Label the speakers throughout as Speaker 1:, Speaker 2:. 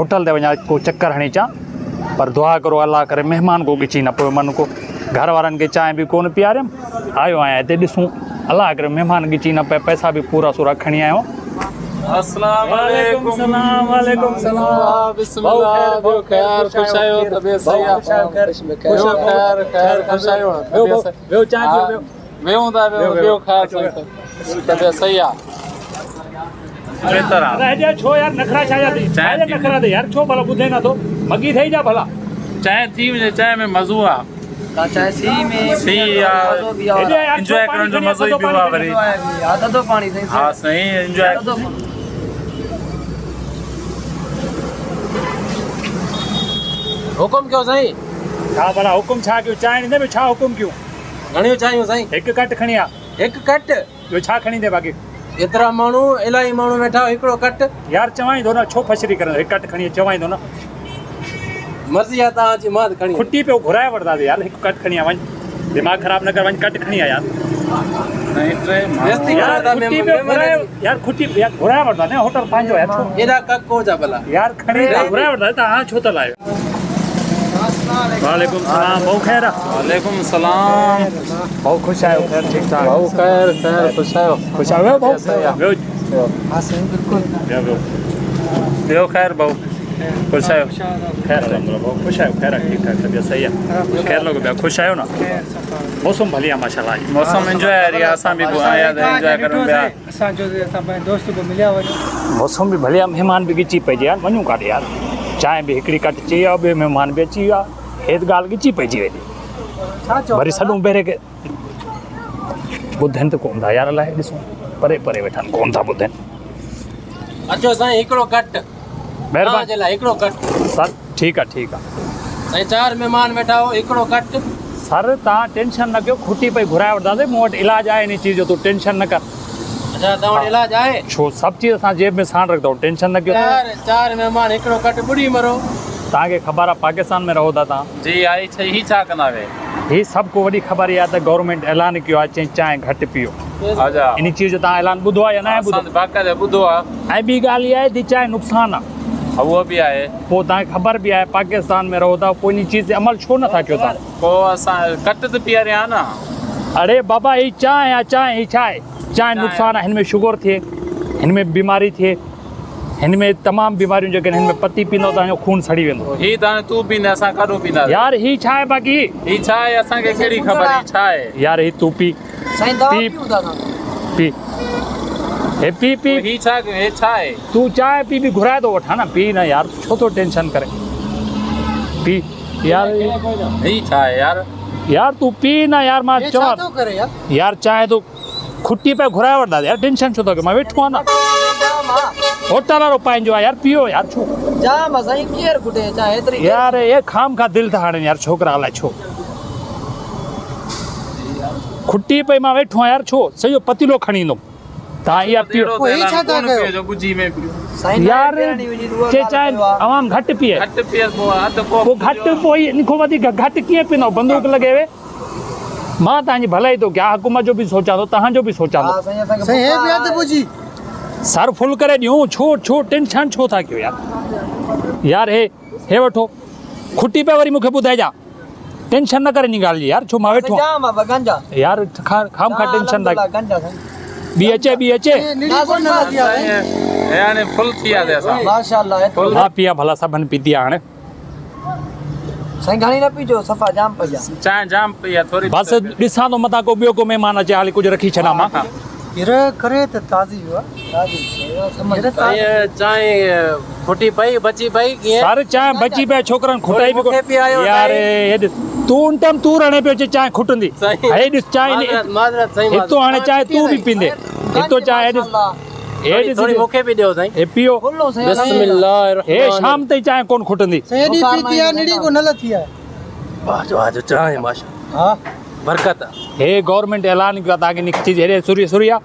Speaker 1: hotel ते वञा को चक्कर हणी चा पर दुआ करो अल्लाह करे मेहमान को गिची न पियो मन को घर वारनि खे चांहि बि कोन पीआरियमि आयो आहियां हिते ॾिसूं अल्लाह करे मेहमान गिची न पए पैसा बि पूरा सूरा खणी आयो
Speaker 2: अस्सलाम वालेकुम सलाम वालेकुम सलाम बिस्मिल्लाह बो खैर खुश आयो तबीयत सही है खैर खैर खुश आयो
Speaker 1: ॿियो चांहि
Speaker 2: वेऊं था ॿियो खैर तबीयत सही है बेहतर है
Speaker 1: रह छो यार नखरा छाया थी चाहे नखरा दे यार छो भला ॿुधे न थो मगी थई जा भला
Speaker 2: चाय थी वञे चाय में मज़ो आ
Speaker 3: चाहे सी में
Speaker 2: सी यार एंजॉय करण जो मज़ो ही पियो आ वरी
Speaker 3: आधा तो पानी सही
Speaker 2: हां सही एंजॉय हुकुम क्यों सही
Speaker 1: छा भला हुकुम छा कयो चांहि ॾींदे छा हुकुम कयूं
Speaker 2: घणियूं चाहियूं साईं
Speaker 1: हिकु कट खणी आ
Speaker 2: हिकु कट
Speaker 1: ॿियो छा खणी दे बाक़ी
Speaker 2: एतिरा माण्हू इलाही माण्हू वेठा हिकिड़ो कट
Speaker 1: यार चवाई थो न छो फसरी करे हिकु कट खणी चवाई थो न
Speaker 2: मर्ज़ी आहे तव्हांजी मां खणी
Speaker 1: खुटी पियो घुराए वठंदासीं यार हिकु कट खणी आ वञ दिमाग़ ख़राब न कर वञ कट खणी आ यार यार खुटी यार घुराए वठंदा न होटल पंहिंजो आहे छो
Speaker 2: एॾा कको जा भला
Speaker 1: यार खणी घुराए वठंदा तव्हां छो त लायो वालेकुम सलाम भाऊ ख़ैर
Speaker 2: वालेकुम सलाम
Speaker 1: भाऊ खुश आयो ख़ैर ठीक ठाक
Speaker 2: भाऊ खैर खैर खुश आयो
Speaker 1: भाऊ ॿियो
Speaker 3: हां सही बिल्कुल
Speaker 2: ॿियो खैर भाऊ खुश आयो
Speaker 1: खैर अल्हम्दुलिल्लाह भाऊ खुश आयो ख़ैर ठीक ठाक तबियत सही है खैर लोग ॿिया खुश आयो न मौसम भली आहे माशाल्लाह
Speaker 2: मौसम एंजॉय आ रही है असां भी आया एंजॉय करन पिया
Speaker 3: असां जो असां दोस्त को मिलिया वञो
Speaker 1: मौसम भी भली आहे मेहमान भी गिची पइजे यार वञूं काॾे यार चांहि भी हिकिड़ी कट चई आहे ॿियो मेहमान भी अची विया हेत ॻाल्हि गिची पइजी वेंदी वरी सॾूं पहिरें के ॿुधनि त कोन था यार अलाए ॾिसूं परे परे वेठा आहिनि कोन था ॿुधनि
Speaker 2: अचो साईं हिकिड़ो कट
Speaker 1: महिरबानी
Speaker 2: जे लाइ हिकिड़ो कट
Speaker 1: सर ठीकु आहे
Speaker 2: साईं 4 मेहमान वेठा हो हिकिड़ो कट
Speaker 1: सर तव्हां टेंशन न कयो खुटी पई घुराए वठंदासीं मूं वटि इलाजु आहे इन चीज़ जो तूं टेंशन न कर
Speaker 2: अच्छा तव्हां वटि इलाज आहे
Speaker 1: छो सभु चीज़ असां जेब में साण रखंदा टेंशन न कयो
Speaker 2: यार 4 मेहमान हिकिड़ो कट ॿुड़ी मरो
Speaker 1: तव्हांखे ख़बर आहे पाकिस्तान में रहो था तव्हां
Speaker 2: जी आई ही छा कंदा वे
Speaker 1: ही सभु को वॾी ख़बर आहे त गवर्नमेंट ऐलान कयो आहे चई चांहि घटि पीओ
Speaker 2: अच्छा
Speaker 1: इन चीज़ जो तव्हां ऐलान ॿुधो आहे या न ॿुधो
Speaker 2: बाक़ाइदा ॿुधो आहे
Speaker 1: ऐं ॿी ॻाल्हि इहा आहे त चांहि नुक़सानु आहे
Speaker 2: उहो बि आहे
Speaker 1: पोइ तव्हांखे ख़बर बि आहे पाकिस्तान में रहो था पोइ इन चीज़ ते अमल छो नथा कयो तव्हां
Speaker 2: पोइ असां कट त पीआरिया न
Speaker 1: अड़े बाबा ही चांहि आहे चांहि ही छा आहे चांहि नुक़सानु आहे हिन में शुगर थिए हिन में बीमारी थिए हिन में तमामु बीमारियूं जेके हिन में पती पींदो तव्हांजो खून सड़ी वेंदो
Speaker 2: ही त तूं पींदा असां कॾो पींदा
Speaker 1: यार ही छा आहे बाक़ी
Speaker 2: ही छा आहे असांखे कहिड़ी ख़बर ही छा आहे
Speaker 1: यार ही तूं पी
Speaker 3: साईं दवा
Speaker 1: पी
Speaker 3: पीऊ था
Speaker 1: पी हे पी पी
Speaker 2: ही छा हे छा आहे
Speaker 1: तूं चांहि पी बि घुराए थो वठां न पी न यार छो थो टेंशन करे पी यार
Speaker 2: ही छा आहे यार
Speaker 1: यार तूं पी न यार मां
Speaker 3: छा
Speaker 1: चवां
Speaker 3: थो करे यार
Speaker 1: यार चांहि तो खुटी पे घुराए वठंदा यार टेंशन छो थो कयो मां वेठो आहियां न होटल वारो पंहिंजो आहे यार पीओ यार छो
Speaker 3: जाम साईं केर खुटे चाहे एतरी
Speaker 1: यार ये खाम खा दिल था हाणे यार छोकरा अलाए छो खुटी पे मां वेठो आहियां यार छो सॼो पतीलो खणी ईंदुमि तव्हां इहा पीओ
Speaker 3: कोई छा था कयो
Speaker 2: गुजी में
Speaker 1: यार के चांहि आवाम घटि पीए
Speaker 2: घटि पीअ
Speaker 1: पोइ घटि पोइ इन खां वधीक घटि कीअं पींदो बंदूक लॻे वे मां तव्हांजी भलाई थो कयां हुकूमत जो बि सोचां थो तव्हांजो बि सोचां थो
Speaker 3: सही है बिया ते पुजी
Speaker 1: सर फुल करे ॾियूं छो टेंशन छो था कयो यार हे वठो खुटी पे वरी मूंखे ॿुधाइजा टेंशन न करे इन ॻाल्हि जी यार छो मां वेठो
Speaker 3: जाम आ गंजा
Speaker 1: यार खाम खा टेंशन था
Speaker 3: गंजा साईं
Speaker 1: ॿी अचे
Speaker 2: यानी फुल थी आहे असां
Speaker 3: माशाअल्लाह
Speaker 1: हा पिया भला सभनि पीती आहे हाणे
Speaker 3: साईं घणी न पीजो सफ़ा जाम पई आहे
Speaker 2: चांहि जाम पई आहे थोरी
Speaker 1: बसि ॾिसां थो मथां को ॿियो को महिमान अचे हाली कुझु रखी छॾां मां
Speaker 3: हीरे करे त ताज़ी हुआ
Speaker 2: चांहि खुटी पई बची पई कीअं
Speaker 1: सारे चांहि बची पिया छोकिरनि खुटाई बि यार तूं रणे पियो चांहि खुटंदी हे ॾिस चांहि हितो हाणे चांहि तूं बि पींदे हितो चांहि हे
Speaker 2: थोड़ी मूंखे बि ॾियो साईं
Speaker 1: हे पियो
Speaker 2: बिस्मिल्लाह
Speaker 1: हे शाम ताईं चांहि कोन खुटंदी
Speaker 3: सेडी पीती है निड़ी को न लथी है
Speaker 2: वाह जो चांहि माशा
Speaker 3: हां
Speaker 2: बरकत
Speaker 1: हे गवर्नमेंट ऐलान कयो तव्हांखे निकिती हेॾे सूर्या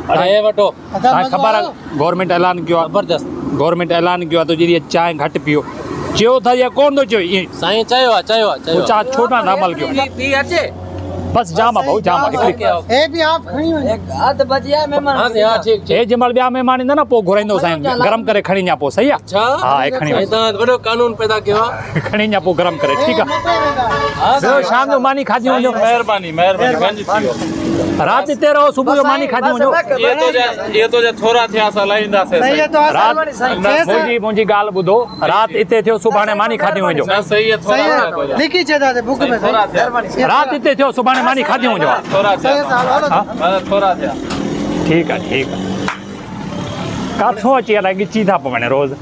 Speaker 2: हे वठो
Speaker 1: तव्हांखे ख़बर आहे गवर्नमेंट ऐलान कयो आहे
Speaker 2: ज़बरदस्त
Speaker 1: गवर्नमेंट ऐलान कयो आहे त जॾहिं चांहि घटि पियो चयो था या कोन थो चयो ईअं
Speaker 2: साईं चयो आहे
Speaker 1: छो न अमल कयो
Speaker 2: पी अचे
Speaker 1: बस जाम आहे भाऊ जाम आहे हिकिड़ी
Speaker 3: ए भी आप खणी वञो एक अध बजिया मेहमान
Speaker 2: हाँ ठीक
Speaker 1: हे जंहिं महिल ॿिया महिमान ईंदा न पोइ घुराईंदो साईं गरम करे खणी अञा पोइ सही आहे
Speaker 2: अच्छा
Speaker 1: हा हे खणी
Speaker 2: ऐं तव्हां वॾो कानून पैदा कयो आहे
Speaker 1: खणी अञा पोइ गरम करे ठीकु आहे ॿियो शाम जो मानी खाधी वञो
Speaker 2: महिरबानी महिरबानी बंदि थी वियो
Speaker 1: राति हिते रहो सुबुह जो मानी खाधी वञो
Speaker 2: ये तो जा थोरा थिया असां लाहींदासीं
Speaker 3: सही है तो
Speaker 1: राति मुंहिंजी ॻाल्हि ॿुधो राति हिते थियो सुभाणे मानी खाधी वञो
Speaker 2: न सही है
Speaker 3: सही
Speaker 2: थोरा
Speaker 3: है लिखी छे दादे बुक में
Speaker 2: थोरा थिया
Speaker 1: राति हिते थियो सुभाणे मानी खाधी वञो
Speaker 2: थोरा
Speaker 3: सही है
Speaker 2: थिया
Speaker 3: साल वालो
Speaker 1: हा
Speaker 2: थोरा थिया
Speaker 1: ठीकु आहे ठीकु आहे काथो अची अलाए ॻिची था पवनि रोज़